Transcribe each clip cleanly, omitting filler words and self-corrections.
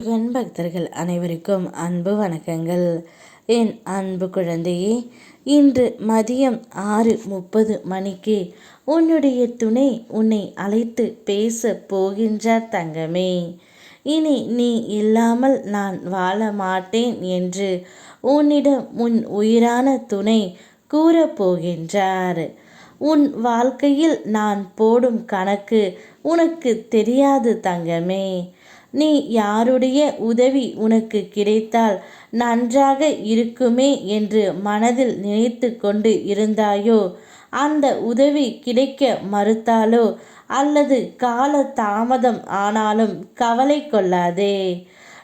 முருகன் பக்தர்கள் அனைவருக்கும் அன்பு வணக்கங்கள். என் அன்பு குழந்தையே, இன்று மதியம் 6:30 மணிக்கு உன்னுடைய துணை உன்னை அழைத்து பேச போகின்றார் தங்கமே. இனி நீ இல்லாமல் நான் வாழ மாட்டேன் என்று உன்னிடம் உன் உயிரான துணை கூறப்போகின்றார். உன் வாழ்க்கையில் நான் போடும் கணக்கு உனக்கு தெரியாது தங்கமே. நீ யாருடைய உதவி உனக்கு கிடைத்தால் நன்றாக இருக்குமே என்று மனதில் நினைத்து கொண்டு இருந்தாயோ, அந்த உதவி கிடைக்க மறுத்தாலோ அல்லது கால தாமதம் ஆனாலும் கவலை கொள்ளாதே.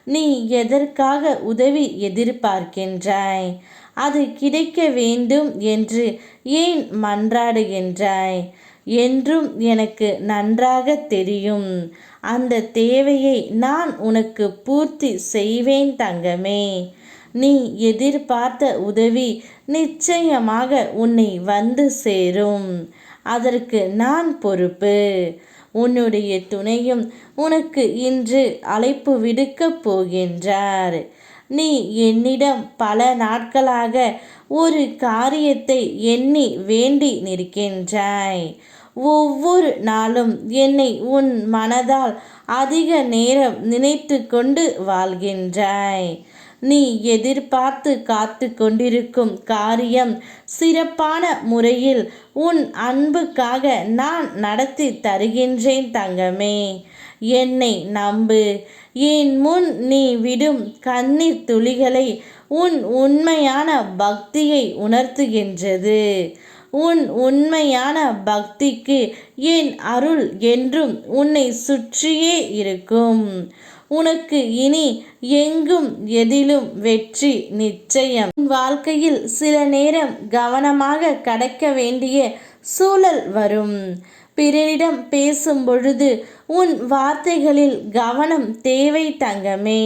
நீ எதற்காக உதவி எதிர்பார்க்கின்றாய்? அது கிடைக்க வேண்டும் என்று ஏன் மன்றாடுகின்றாய்? என்றும் எனக்கு நன்றாக தெரியும். அந்த தேவையை நான் உனக்கு பூர்த்தி செய்வேன் தங்கமே. நீ எதிர்பார்த்த உதவி நிச்சயமாக உன்னை வந்து சேரும். அதற்கு நான் பொறுப்பு. உன்னுடைய துணையும் உனக்கு இன்று அழைப்பு விடுக்கப் போகின்றார். நீ என்னிடம் பல நாட்களாக ஒரு காரியத்தை எண்ணி வேண்டி நிற்கின்றாய். ஒவ்வொரு நாளும் என்னை உன் மனதால் அதிக நேரம் நினைத்து கொண்டு வாழ்கின்றாய். நீ எதிர்பார்த்து காத்து கொண்டிருக்கும் காரியம் சிறப்பான முறையில் உன் அன்புக்காக நான் நடத்தி தருகின்றேன் தங்கமே. என்னை நம்பு. என் முன் நீ விடும் கண்ணீர் துளிகளை உன் உண்மையான பக்தியை உணர்த்துகின்றது. உன் உண்மையான பக்திக்கு என் அருள் என்றும் உன்னை சுற்றியே இருக்கும். உனக்கு இனி எங்கும் எதிலும் வெற்றி நிச்சயம். உன் வாழ்க்கையில் சில நேரம் கவனமாக கடக்க வேண்டிய சூழல் வரும். பிறரிடம் பேசும் பொழுது உன் வார்த்தைகளில் கவனம் தேவை தங்கமே.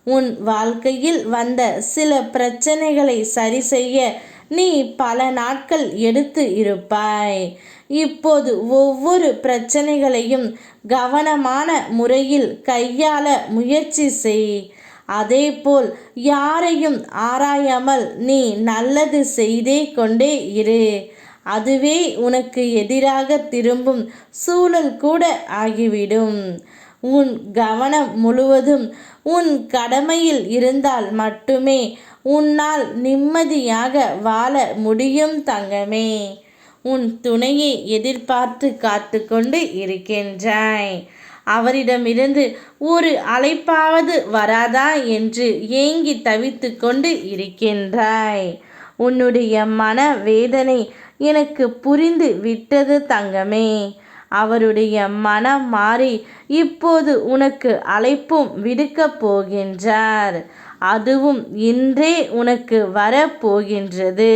உன் வாழ்க்கையில் வந்த சில பிரச்சனைகளை சரி செய்ய நீ பல நாட்கள் எடுத்து இருப்பாய். இப்போது ஒவ்வொரு பிரச்சனைகளையும் கவனமான முறையில் கையாள முயற்சி செய். அதேபோல் யாரையும் ஆராயாமல் நீ நல்லது செய்தே கொண்டே இரு. அதுவே உனக்கு எதிராக திரும்பும் சூழல் கூட ஆகிவிடும். உன் கவனம் முழுவதும் உன் கடமையில் இருந்தால் மட்டுமே உன்னால் நிம்மதியாக வாழ முடியும் தங்கமே. உன் துணையை எதிர்பார்த்து காத்து கொண்டு இருக்கின்றாய். அவரிடமிருந்து ஒரு அழைப்பாவது வராதா என்று ஏங்கி தவித்து கொண்டு இருக்கின்றாய். உன்னுடைய மன வேதனை எனக்கு புரிந்து விட்டது தங்கமே. அவருடைய மனம் மாறி இப்போது உனக்கு அழைப்பும் விடுக்கப் போகின்றார். அதுவும் இன்றே உனக்கு வரப்போகின்றது.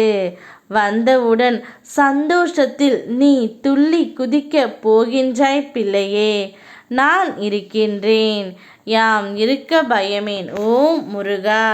வந்தவுடன் சந்தோஷத்தில் நீ துள்ளி குதிக்கப் போகின்றாய் பிள்ளையே. நான் இருக்கின்றேன். யாம் இருக்க பயமேன். ஓம் முருகா.